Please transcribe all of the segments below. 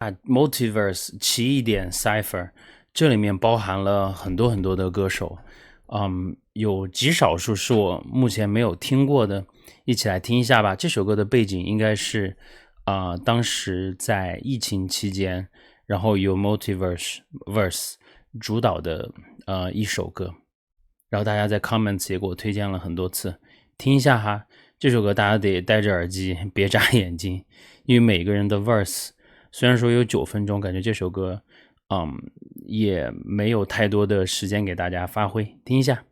Multiverse 奇异点 Cipher， 这里面包含了很多很多的歌手，有极少数是我目前没有听过的，一起来听一下吧。这首歌的背景应该是当时在疫情期间，然后由 Multiverse 主导的一首歌，然后大家在 comments 也给我推荐了很多次，听一下哈。这首歌大家得戴着耳机，别眨眼睛，因为每个人的 verse 虽然说有9分钟，感觉这首歌也没有太多的时间给大家发挥，听一下。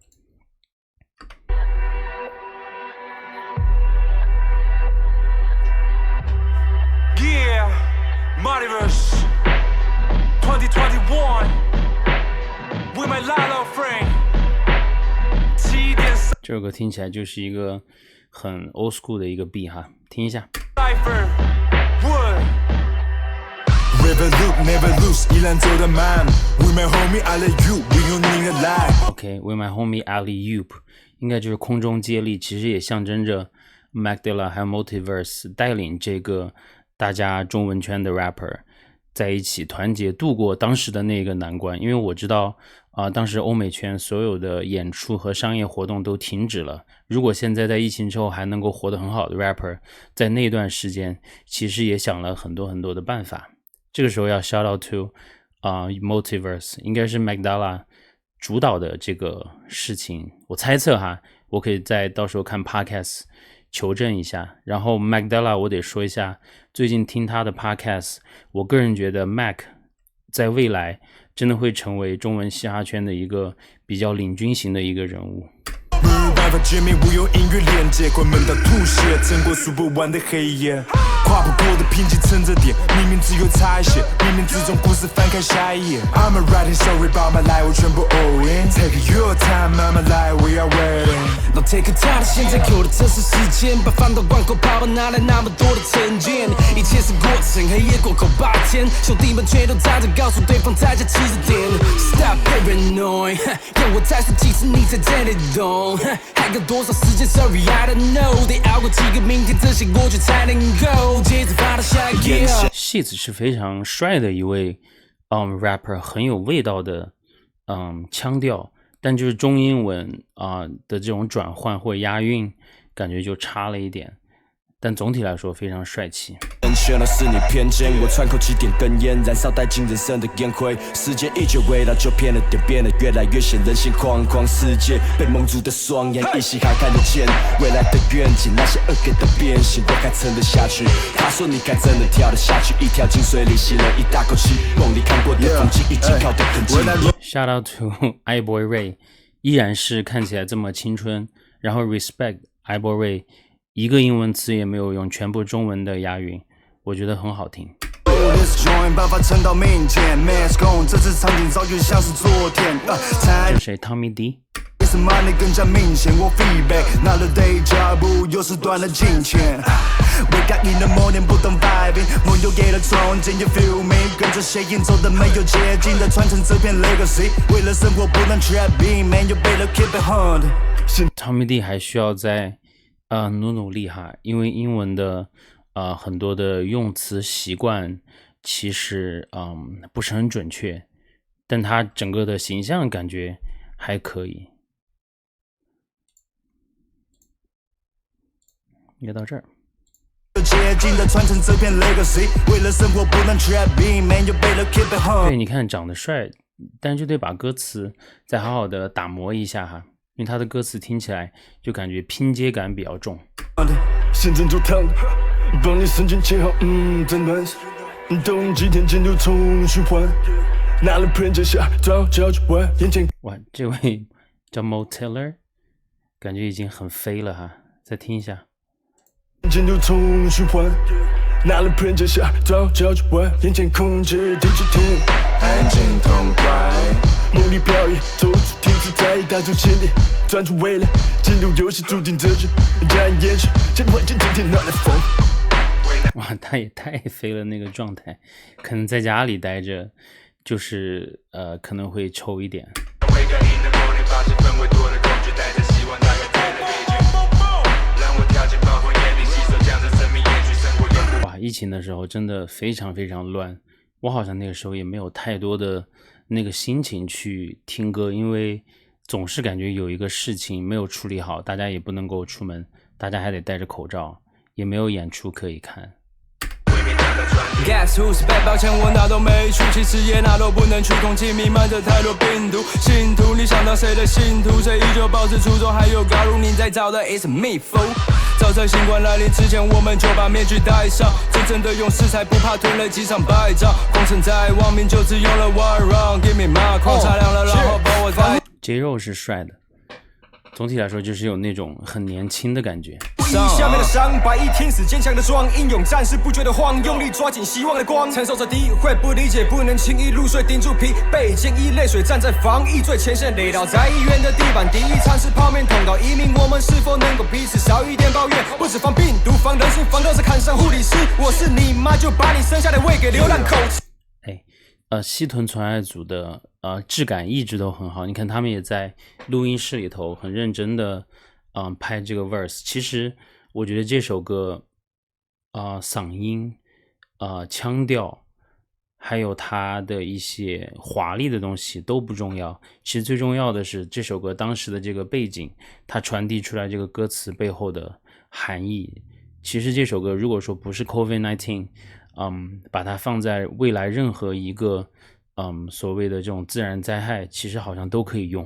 Yeah, Multiverse 2021 with my Lalo friend。这首歌听起来就是一个很 old school 的一个 beat 哈，听一下。OK, with my homie Alley-oop 应该就是空中接力，其实也象征着 Magdala 还有 Multiverse 带领这个大家中文圈的 rapper 在一起团结度过当时的那个难关。因为我知道当时欧美圈所有的演出和商业活动都停止了，如果现在在疫情之后还能够活得很好的 rapper， 在那段时间其实也想了很多很多的办法。这个时候要 shout out to Multiverse， 应该是 Magdala 主导的这个事情，我猜测哈，我可以在到时候看 podcast 求证一下。然后 Magdala 我得说一下，最近听他的 podcast， 我个人觉得 Mac 在未来真的会成为中文嘻哈圈的一个比较领军型的一个人物。没有办法见面，无用音乐连接，关门到吐血，撑过数不完的黑夜，跨不过的瓶颈撑着点，明明只有差一些，冥冥之中故事翻开下一页。I'm a writing story about my life， 我全部 all in。Take your time， 慢慢来 ，We are waiting。Now take a time， 现在有的这是时间，把饭都灌口泡吧，哪来那么多的成见？一切是过程，黑夜过后8天，兄弟们全都站着，告诉对方在家起着点。Stop paranoid， 让我再说几次，你才真的懂。还有多少时间 ？Sorry I don't know， 得熬过几个明天，这些过去才能够接着发到下一页。Sheets 是非常帅的一位rapper， 很有味道的腔调，但就是中英文的这种转换或押韵，感觉就差了一点。但总体来说非常帅气。人选的是你偏见，我喘口气点根烟，燃烧殆尽人生的烟灰。时间依旧味道就偏了点，变得越来越显人心惶惶。世界被蒙住的双眼，依稀还看得见未来的愿景，那些恶给的变形，我还撑得下去。他说你该真的跳得下去，一跳进水里吸了一大口气，梦里看过的风景已经靠得很近。Shout out to iBoy Ray， 依然是看起来这么青春，然后 respect iBoy Ray。一个英文词也没有用，全部中文的押韵，我觉得很好听。这谁 Tommy D？ 更加明显，我 feedback， 拿了 day 脚步，又是断了金钱。Wake up in the morning， 不懂 vibing， 梦又给了憧憬 ，You feel me？ 跟着谐音走的没有捷径的，传承这片 legacy。为了生活不能 trap beat，man， 又背了 keep it hard。Tommy D 还需要再努力哈，因为英文的很多的用词习惯其实不是很准确，但他整个的形象感觉还可以。应该到这儿。对，你看长得帅，但就得把歌词再好好的打磨一下哈，因为他的歌词听起来就感觉拼接感比较重。现在就烫，帮你神经切好，真慢，都用几天进入重循环，拿了 pen 接下早就完，眼前。哇，这位叫 Moteller， 感觉已经很飞了哈，再听一下。进入重循环，拿了 pen 接下早就完，眼前空气第几天，安静痛快，梦里飘逸，走出停止在大众心里，专注未来，进入游戏注定这局，眨眼去，这环境今天拿来疯。哇，他也太飞了，那个状态，可能在家里待着，就是可能会抽一点。哇，疫情的时候真的非常非常乱，我好像那个时候也没有太多的那个心情去听歌，因为总是感觉有一个事情没有处理好，大家也不能够出门，大家还得戴着口罩，也没有演出可以看。Guess who's back？ 抱歉，我哪都没去，其实也哪都不能去，空气弥漫着太多病毒。信徒，你想当谁的信徒？谁依旧保持初衷？还有高如你在找的 is me fool。早在新冠来临之前，我们就把面具戴上，真正的勇士才不怕吞了几场败仗。功成在望，命就只用了 one round。Give me my 狂擦亮了，然后把我带。J 肉是帅的，总体来说就是有那种很年轻的感觉。下面的伤，白衣天使坚强的装，英勇战士不觉得慌，用力抓紧希望的光，承受着诋毁，不理解，不能轻易入睡，顶住疲惫，坚毅泪水站在防疫最前线，累倒在医院的地板，第一餐是泡面桶到移民，我们是否能够彼此少一点抱怨？不止防病毒，防人性，防都是看上护理师，我是你妈，就把你生下的喂给流浪狗。西屯纯爱组的质感一直都很好，你看他们也在录音室里头很认真的拍这个 verse。其实我觉得这首歌嗓音腔调还有它的一些华丽的东西都不重要，其实最重要的是这首歌当时的这个背景，它传递出来这个歌词背后的含义。其实这首歌如果说不是 COVID-19把它放在未来任何一个所谓的这种自然灾害，其实好像都可以用。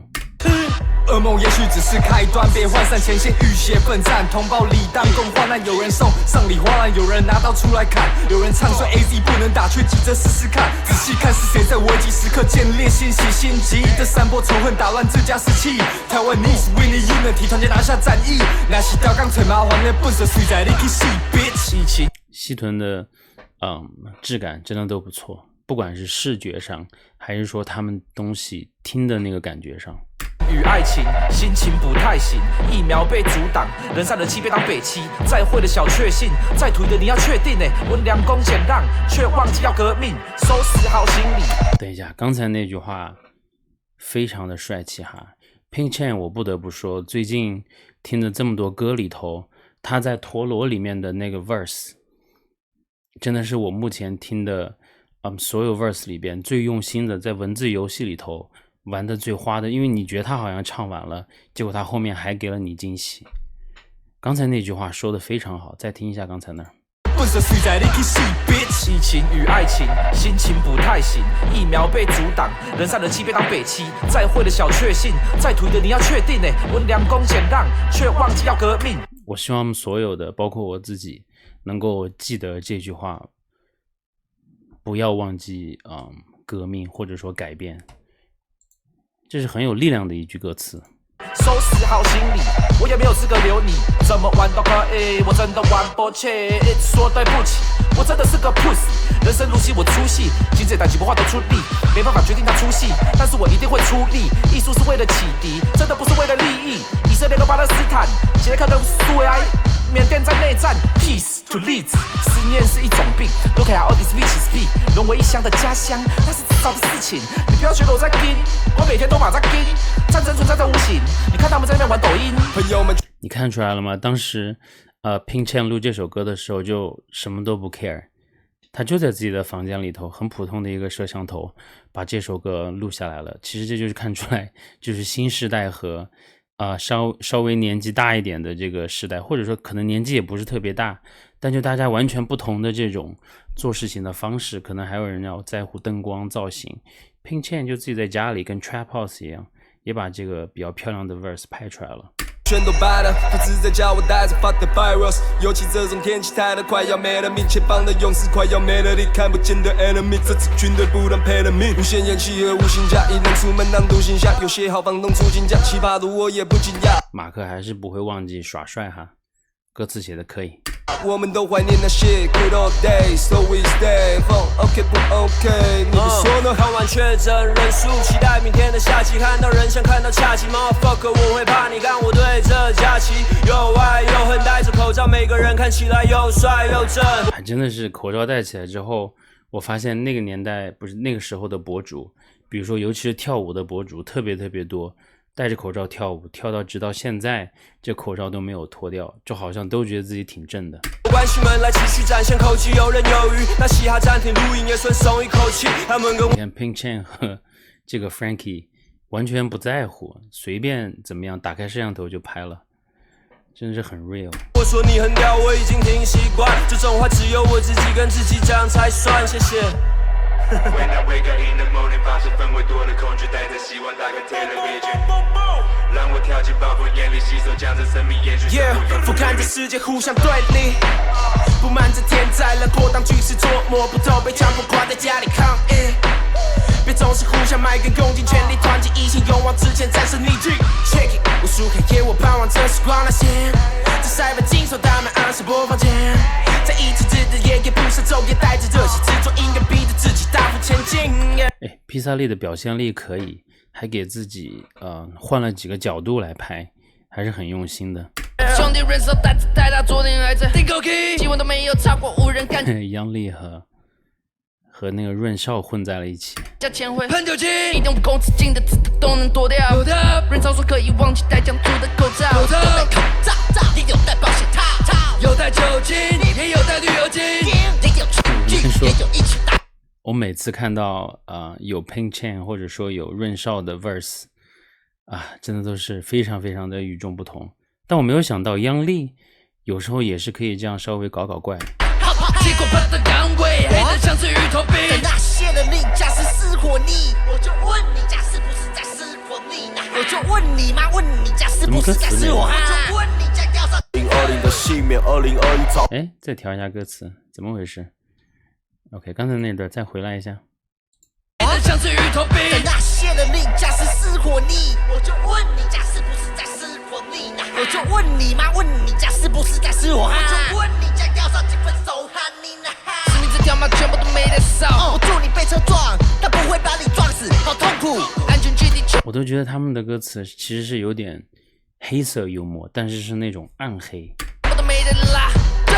噩梦也许只是开端，别涣散前线浴血奋战，同胞礼当共患难，有人送上礼花篮，有人拿刀出来砍，有人唱衰 AZ 不能打，却急着试试看，仔细看是谁在危急时刻建立欣喜心急的散播仇恨，打乱自家士气。台湾 needs winning unity， 团结拿下战役，那是吊钢锤麻烦的本色谁在你去死 bitch。西屯的质感真的都不错，不管是视觉上还是说他们东西听的那个感觉上。与爱情心情不太行，疫苗被阻挡，人上人气被当北七，再会的小确幸，再土的你要确定温良恭俭让，却忘记要革命，收拾好行李。等一下，刚才那句话非常的帅气哈。Pink Chain 我不得不说，最近听的这么多歌里头，他在陀螺里面的那个 verse 真的是我目前听的所有 verse 里边最用心的，在文字游戏里头玩的最花的，因为你觉得他好像唱完了，结果他后面还给了你惊喜。刚才那句话说的非常好，再听一下刚才那儿。疫情与爱情心情不太行，疫苗被阻挡，人上人气被当北七，再会的小确幸，再土的你要确定温良恭俭让，却忘记要革命。我希望我们所有的包括我自己能够记得这句话，不要忘记革命或者说改变，这是很有力量的一句歌词。收拾好行李，我也没有资格留你，怎么玩都可以，我真的玩不起，一直说对不起，我真的是个 pussy， 人生如戏我出戏，今这代几不话都出力，没办法决定他出戏，但是我一定会出力，艺术是为了启迪，真的不是为了利益，以色列跟巴勒斯坦，捷克跟苏维埃，缅甸在内战 ，peace to leads， 思念是一种病 ，look at all these bitches be， 沦为异乡的家乡，那是迟早的事情，你不要觉得我在跟，我每天都马在跟，战争存在在无形，你看他们在那边玩抖音，朋友们，你看出来了吗？当时Pink Chain 录这首歌的时候就什么都不 care， 他就在自己的房间里头，很普通的一个摄像头把这首歌录下来了。其实这就是看出来，就是新时代和稍微年纪大一点的这个时代，或者说可能年纪也不是特别大，但就大家完全不同的这种做事情的方式，可能还有人要在乎灯光造型。Pink Chain 就自己在家里跟 Trap House 一样，也把这个比较漂亮的 verse 拍出来了。全都白了，不是在叫我带着 fuck the virus， 尤其这种天气太热，快要没了命，前方的勇士快要没了力，看不见的 enemy， 这支军队不能陪了命，无限延期和无薪假，一人出门当独行侠，有些好房东出金价，奇葩的我也不惊讶。马克还是不会忘记耍帅哈，歌词写的可以。我们都怀念那些 good old days， so we stay home， OK 不 OK？ 你不说呢？看完确诊人数，期待明天的假期，看到人像看到恰奇 ，motherfucker， 我会怕你看我对着假期，又爱又恨，戴着口罩，每个人看起来又帅又正。还真的是口罩戴起来之后，我发现那个年代不是那个时候的博主，比如说尤其是跳舞的博主特别多，戴着口罩跳舞，跳到直到现在，这口罩都没有脱掉，就好像都觉得自己挺正的。关系们来继续展现口气，游刃有余。那嘻哈暂停录音也顺松一口气。他们跟你看 Pink Chain 和这个 Frankie 完全不在乎，随便怎么样打开摄像头就拍了，真的是很 real。我说你很屌，我已经挺习惯，这种话只有我自己跟自己讲才算。谢谢。When I wake up in the morning， 发现氛围多了恐惧，带着希望打开 television， 让我跳进暴风眼里，吸收将这生命延续。俯瞰着世界互相对立，不满这天灾人祸，当局势捉摸不透，被强迫关在家里抗议。别总是互相埋根攻击，全力团结一心，勇往直前，战胜逆境。Check it， 无数黑夜我盼望这时光那些，在塞班经手，他们按时播放键，在一起日夜不舍昼夜，带着热血执着，应该逼着自己大步前进。哎，披萨利的表现力可以，还给自己换了几个角度来拍，还是很用心的。兄弟人手胆子太大，昨天还在顶口气，希望都没有超过无人敢。央丽和那个润少混在了一起。加钱会喷酒精，一点5公尺近的子弹都能躲掉。人潮说可以忘记戴酱做的口罩，有戴口罩，也有戴保险套，有戴酒精，也有戴绿油精，也有出剧，也有一起打。我每次看到有 Pink Chain 或者说有润少的 verse 真的都是非常非常的与众不同。但我没有想到央丽有时候也是可以这样稍微搞怪。结果喷的岗位，黑的像是鱼头饼。那些人命驾驶失火力，我就问你家是不是在失火力？我就问你妈，问你家是不是在失火？我就问你家要上。2020的熄灭，2021早。哎，再调一下歌词，怎么回事 ？OK， 刚才那段再回来一下。像是鱼头饼，那些人命驾驶失火力，我就问你家是不是在失火力？我就问你妈，问你家是不是在失火？我就问你家要上几分手汗你呢？是你这条马全部都没得少，我祝你被车撞，但不会把你撞死，好痛苦。安全距离。我都觉得他们的歌词其实是有点黑色幽默，但是是那种暗黑。我都没得啦，对，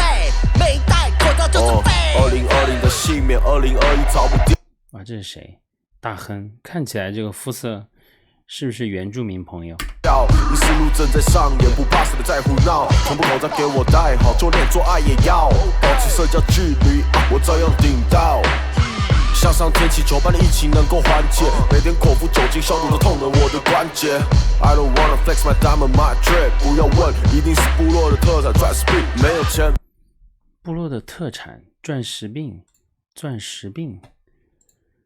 没戴口罩就是废。2020的熄灭，2021早不掉。这是谁？大亨，看起来这个肤色是不是原住民朋友？你思路正在上演，不怕死的在胡闹，全部口罩给我戴好，做恋做爱也要保持社交距离，我照样顶到。向上天气球般的疫情能够缓解，每天口服酒精消毒都痛了我的关节。I don't wanna flex my diamond my drip， 不要问，一定是部落的特产钻石病，没有钱。部落的特产钻石病。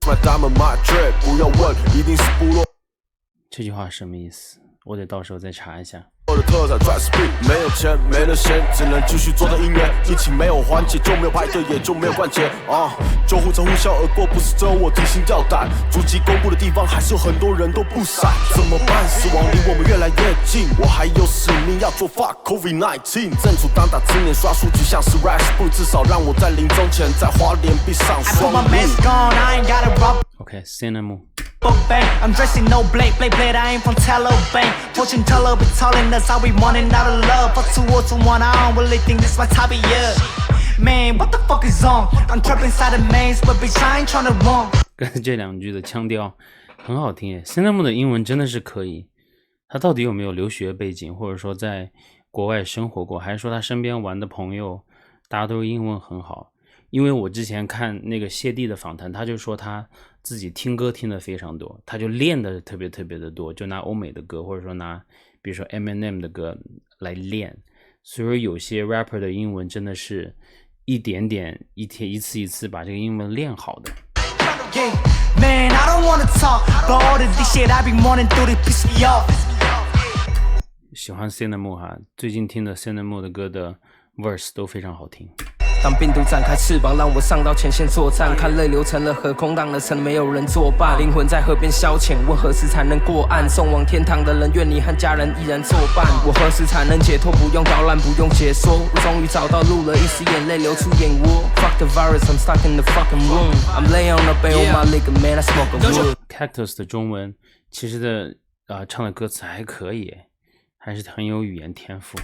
My diamond my drip， 不要问，一定是部落。这句话什么意思？我得到时候再查一下。我的特产钻石病，没有钱，没了闲，只能继续做着音乐。疫情没有缓解，就没有排队，也就没有关节。救护车呼啸而过，不是只有我提心吊胆。足迹公布的地方，还是有很多人都不闪。怎么办？死亡离我们越来越近，我还有使命要做 fuck COVID-19。正处当打之年，刷数据像是 Rush， 不至少让我在临终前在花莲闭上双目。OK， Cinnamon。I'm dressing no blade, I ain't from Taliban. Fortune teller be telling us how we running out of love. But to what's one on, will they think this my type of year? Man, what the fuck is on? I'm trapped inside a maze, but bitch I ain't tryna run. 刚才这两句的腔调很好听耶 ，Cinnamon 的英文真的是可以。他到底有没有留学背景，或者说在国外生活过，还是说他身边玩的朋友大家都英文很好？因为我之前看那个谢帝的访谈，他就说他自己听歌听的非常多，他就练的特别的多，就拿欧美的歌，或者说拿比如说 Eminem 的歌来练。所以说有些 rapper 的英文真的是一点点一次把这个英文练好的。Man, I don't wanna talk, but all of this shit I be running through, they piss me off. 喜欢 Cinnamon 哈，最近听的 Cinnamon 的歌的 verse 都非常好听。当病毒展开翅膀，让我上到前线作战，看泪流成了河，空荡了城，没有人作伴，灵魂在河边消遣，问何时才能过岸？送往天堂的人，愿你和家人依然作伴。我何时才能解脱？不用导览，不用解说，我终于找到路了，一丝眼泪流出眼窝。Fuck the virus, I'm stuck in the fucking room. I'm laying on the bed with my liquor, man, I smoke a wood. Cactus 的中文其实的唱的歌词还可以，还是很有语言天赋。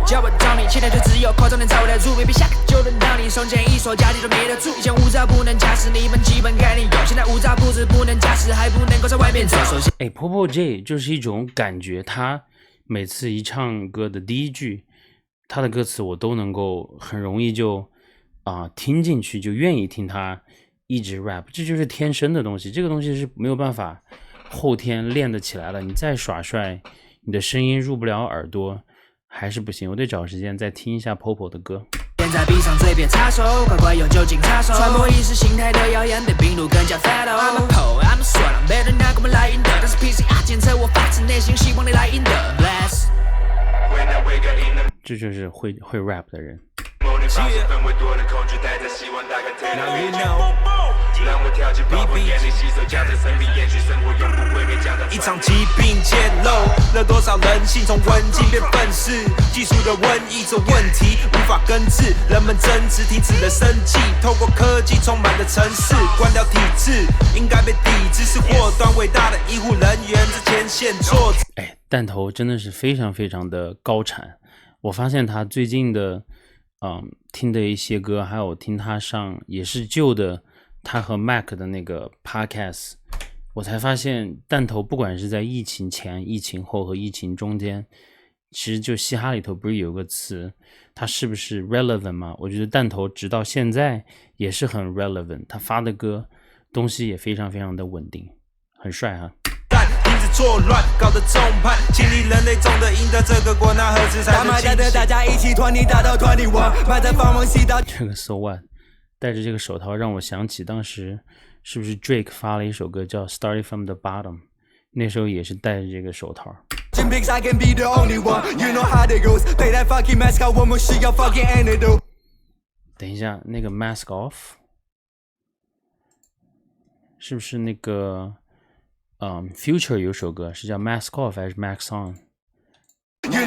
叫我找你，现在就只有口罩能找得住， baby 下课就轮到你，送件一所家里都没得住，以前护照不能驾驶，你们基本概念有些现在无渣不止不能驾驶，还不能够在外面走。Popo J 就是一种感觉，他每次一唱歌的第一句，他的歌词我都能够很容易就听进去，就愿意听他一直 rap， 这就是天生的东西，这个东西是没有办法后天练得起来了，你再耍帅，你的声音入不了耳朵还是不行。我得找时间再听一下 Popo 的歌。现在闭上嘴别插手，乖乖用酒精擦手，传播意识形态的谣言比病毒更加 fatal。 I'm a pro, I'm a sweat， 别人拿我们来赢的，但是 PCR 检测我发自内心希望你来赢的 Bless。 这就是会 rap 的人。Now you know， 一场疾病揭露了多少人性，从文静变愤世，技术的瘟疫，这问题无法根治，人们争执，停止了生计，透过科技充满了城市，关掉体制，应该被抵制，是祸端，伟大的医护人员在前线作战。弹头真的是非常非常的高产，我发现他最近的听的一些歌，还有听他上也是旧的他和 Mac 的那个 podcast， 我才发现弹头不管是在疫情前、疫情后和疫情中间，其实就嘻哈里头不是有个词，它是不是 relevant 吗？我觉得弹头直到现在也是很 relevant， 他发的歌东西也非常非常的稳定，很帅哈。作乱搞得众叛亲离，人类中的赢得这个国，那何止才是惊喜？大家一起20打到21，埋在放梦西到这个 So What 戴着这个手套让我想起当时是不是 Drake 发了一首歌叫 Started from the Bottom， 那时候也是戴着这个手套。等一下，那个 Mask Off 是不是那个Future 有首歌是叫 Mask Off 还是 Max On？ 那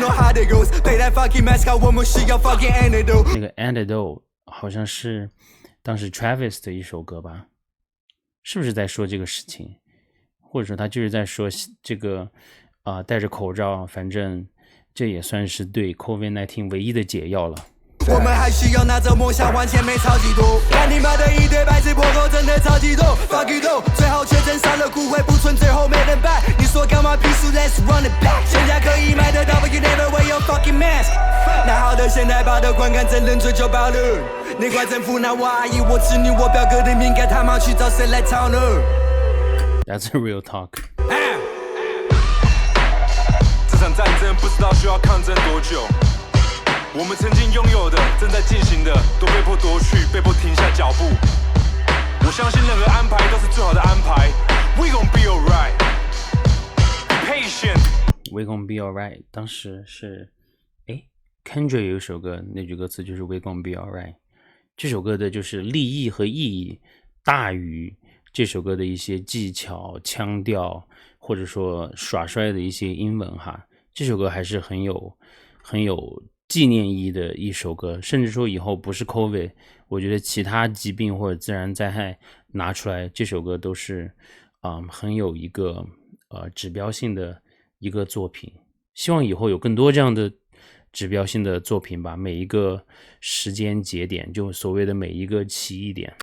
个 Antidote 好像是当时 Travis 的一首歌吧，是不是在说这个事情？或者说他就是在说这个戴着口罩，反正这也算是对 COVID-19 唯一的解药了。我们还需要拿着梦想换钱，没超级多。看你妈的一堆白痴破口，真的超级多。Fuck you though， 最后确诊杀了骨灰不纯，最后没人拜。你说干嘛？屁数 Let's run it back。现在可以买得到 ，But you never wear your fucking mask。拿好的现代版的观看，真人追求暴力。你怪政府，那我阿姨，我侄女，我表哥的命，该他妈去找谁来操呢 ？That's a real talk。这场战争不知道需要抗争多久。我们曾经拥有的，正在进行的，都被迫夺去，被迫停下脚步。我相信任何安排都是最好的安排。We gon' be alright. Be patient. We gon' be alright。当时是Kendrick 有一首歌，那句歌词就是 We gon' be alright。这首歌的就是立意和意义大于这首歌的一些技巧、腔调，或者说耍帅的一些英文哈。这首歌还是很有纪念意义的一首歌，甚至说以后不是 COVID， 我觉得其他疾病或者自然灾害拿出来，这首歌都是很有一个指标性的一个作品。希望以后有更多这样的指标性的作品吧，每一个时间节点，就所谓的每一个起义点。